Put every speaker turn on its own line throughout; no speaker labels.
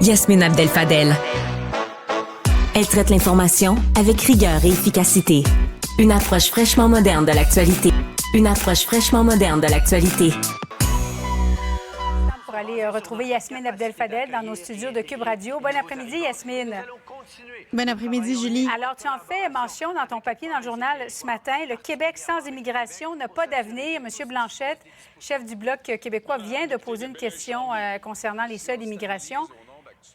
Yasmine Abdel-Fadel. Elle traite l'information avec rigueur et efficacité. Une approche fraîchement moderne de l'actualité.
Pour aller retrouver Yasmine Abdel-Fadel dans nos studios de Cube Radio. Bon après-midi, Yasmine.
Bon après-midi, Julie.
Alors, tu en fais mention dans ton papier dans le journal ce matin. Le Québec sans immigration n'a pas d'avenir. M. Blanchette, chef du Bloc québécois, vient de poser une question concernant les seuils d'immigration.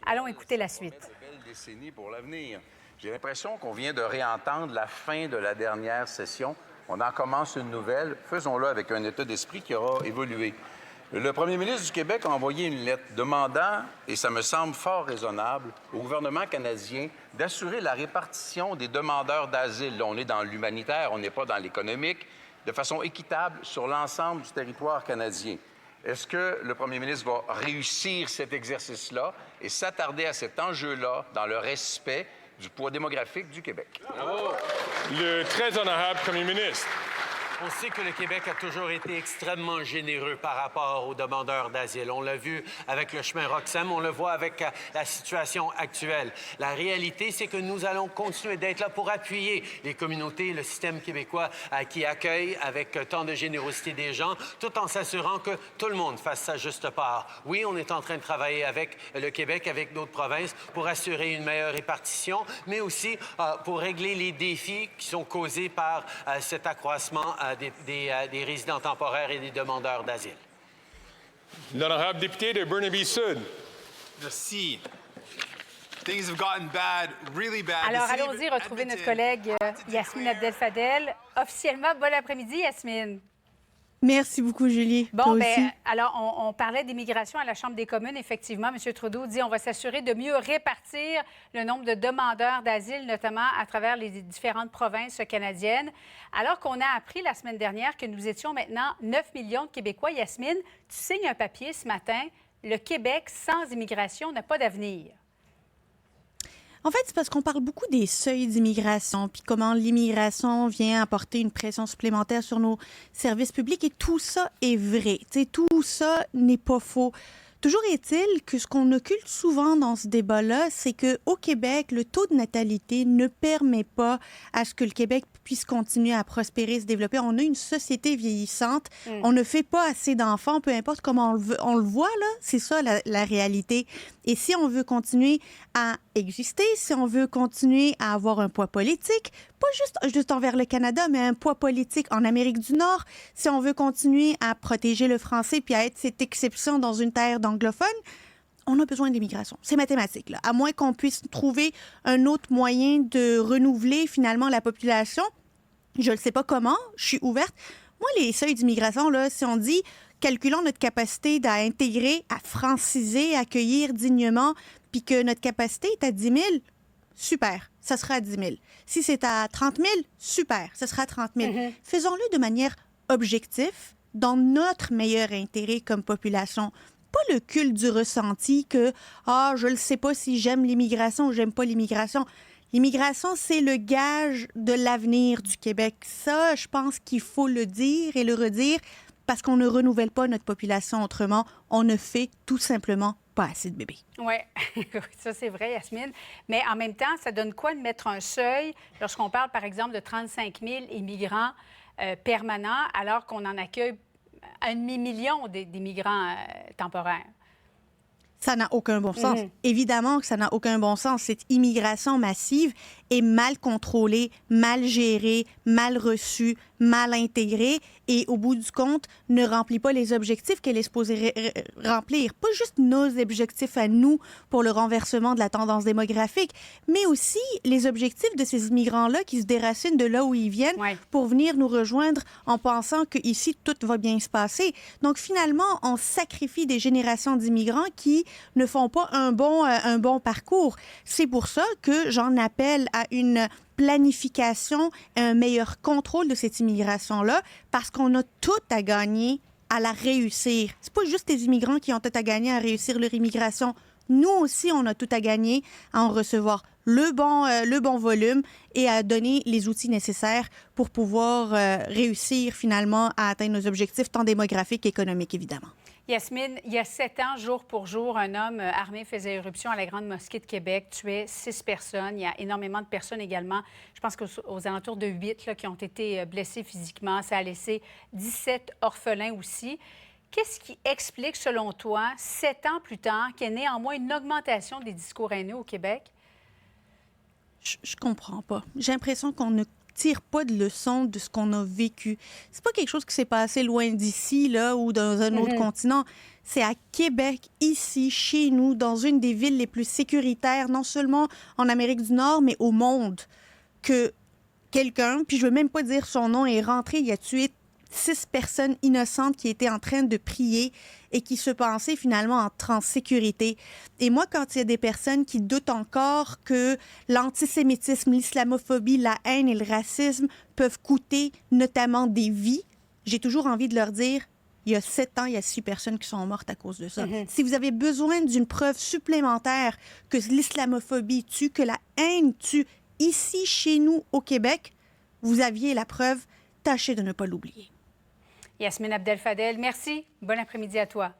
Allons écouter la suite.
Belle décennie pour l'avenir. J'ai l'impression qu'on vient de réentendre la fin de la dernière session. On en commence une nouvelle. Faisons-le avec un état d'esprit qui aura évolué. Le premier ministre du Québec a envoyé une lettre demandant, et ça me semble fort raisonnable, au gouvernement canadien d'assurer la répartition des demandeurs d'asile. Là, on est dans l'humanitaire, on n'est pas dans l'économique, de façon équitable sur l'ensemble du territoire canadien. Est-ce que le premier ministre va réussir cet exercice-là et s'attarder à cet enjeu-là dans le respect du poids démographique du Québec?
Bravo. Le très honorable premier ministre.
On sait que le Québec a toujours été extrêmement généreux par rapport aux demandeurs d'asile. On l'a vu avec le chemin Roxham, on le voit avec la situation actuelle. La réalité, c'est que nous allons continuer d'être là pour appuyer les communautés, le système québécois qui accueille avec tant de générosité des gens, tout en s'assurant que tout le monde fasse sa juste part. Oui, on est en train de travailler avec le Québec, avec d'autres provinces, pour assurer une meilleure répartition, mais aussi pour régler les défis qui sont causés par cet accroissement des résidents temporaires et des demandeurs d'asile.
L'honorable député de Burnaby-Sud.
Merci. Things have gotten bad, really bad.
Alors, allons-y retrouver notre collègue Yasmine Abdel-Fadel. Officiellement, bon après-midi, Yasmine.
Merci beaucoup, Julie.
Bon,
Toi
bien,
aussi.
alors, on parlait d'immigration à la Chambre des communes. Effectivement, M. Trudeau dit on va s'assurer de mieux répartir le nombre de demandeurs d'asile, notamment à travers les différentes provinces canadiennes. Alors qu'on a appris la semaine dernière que nous étions maintenant 9 millions de Québécois. Yasmine, tu signes un papier ce matin. Le Québec sans immigration n'a pas d'avenir.
En fait, c'est parce qu'on parle beaucoup des seuils d'immigration, puis comment l'immigration vient apporter une pression supplémentaire sur nos services publics, et tout ça est vrai. Tu sais, tout ça n'est pas faux. Toujours est-il que ce qu'on occulte souvent dans ce débat-là, c'est qu'au Québec, le taux de natalité ne permet pas à ce que le Québec puisse continuer à prospérer, se développer. On a une société vieillissante. On ne fait pas assez d'enfants, peu importe comment on le voit, là. C'est ça, la réalité. Et si on veut continuer à exister, si on veut continuer à avoir un poids politique, pas juste envers le Canada, mais un poids politique en Amérique du Nord, si on veut continuer à protéger le français puis à être cette exception dans une terre d'anglophones, on a besoin d'immigration. C'est mathématique, là. À moins qu'on puisse trouver un autre moyen de renouveler finalement la population. Je ne sais pas comment, je suis ouverte. Moi, les seuils d'immigration, là, si on dit calculons notre capacité à intégrer, à franciser, à accueillir dignement, puis que notre capacité est à 10 000, super, ça sera à 10 000. Si c'est à 30 000, super, ça sera à 30 000. Faisons-le de manière objective, dans notre meilleur intérêt comme population. Pas le culte du ressenti que « Ah, je ne sais pas si j'aime l'immigration ou j'aime pas l'immigration ». L'immigration, c'est le gage de l'avenir du Québec. Ça, je pense qu'il faut le dire et le redire parce qu'on ne renouvelle pas notre population autrement. On ne fait tout simplement pas assez de bébés.
Oui, ça c'est vrai, Yasmine. Mais en même temps, ça donne quoi de mettre un seuil lorsqu'on parle, par exemple, de 35 000 immigrants permanents alors qu'on en accueille un demi-million d'immigrants temporaires?
Ça n'a aucun bon sens. Évidemment que ça n'a aucun bon sens. Cette immigration massive est mal contrôlée, mal gérée, mal reçue, mal intégrée et, au bout du compte, ne remplit pas les objectifs qu'elle est supposée remplir. Pas juste nos objectifs à nous pour le renversement de la tendance démographique, mais aussi les objectifs de ces immigrants-là qui se déracinent de là où ils viennent pour venir nous rejoindre en pensant qu'ici, tout va bien se passer. Donc, finalement, on sacrifie des générations d'immigrants qui ne font pas un bon parcours. C'est pour ça que j'en appelle à une planification, un meilleur contrôle de cette immigration-là, parce qu'on a tout à gagner à la réussir. C'est pas juste les immigrants qui ont tout à gagner à réussir leur immigration. Nous aussi, on a tout à gagner à en recevoir le bon volume et à donner les outils nécessaires pour pouvoir réussir finalement à atteindre nos objectifs tant démographiques qu'économiques, évidemment.
Yasmine, il y a 7 ans, jour pour jour, un homme armé faisait éruption à la Grande Mosquée de Québec, tuait 6 personnes. Il y a énormément de personnes également, je pense qu'aux alentours de 8 là, qui ont été blessées physiquement. Ça a laissé 17 orphelins aussi. Qu'est-ce qui explique, selon toi, 7 ans plus tard, qu'il y ait néanmoins une augmentation des discours haineux au Québec?
Je comprends pas. J'ai l'impression qu'on ne tire pas de leçon de ce qu'on a vécu. C'est pas quelque chose qui s'est passé loin d'ici, là, ou dans un autre continent. C'est à Québec, ici, chez nous, dans une des villes les plus sécuritaires, non seulement en Amérique du Nord, mais au monde, que quelqu'un, puis je veux même pas dire son nom, est rentré, il a tué 6 personnes innocentes qui étaient en train de prier et qui se pensaient finalement être en sécurité. Et moi, quand il y a des personnes qui doutent encore que l'antisémitisme, l'islamophobie, la haine et le racisme peuvent coûter notamment des vies, j'ai toujours envie de leur dire, il y a 7 ans, il y a 6 personnes qui sont mortes à cause de ça. Si vous avez besoin d'une preuve supplémentaire que l'islamophobie tue, que la haine tue, ici, chez nous, au Québec, vous aviez la preuve, tâchez de ne pas l'oublier.
Yasmine Abdel-Fadel, merci. Bon après-midi à toi.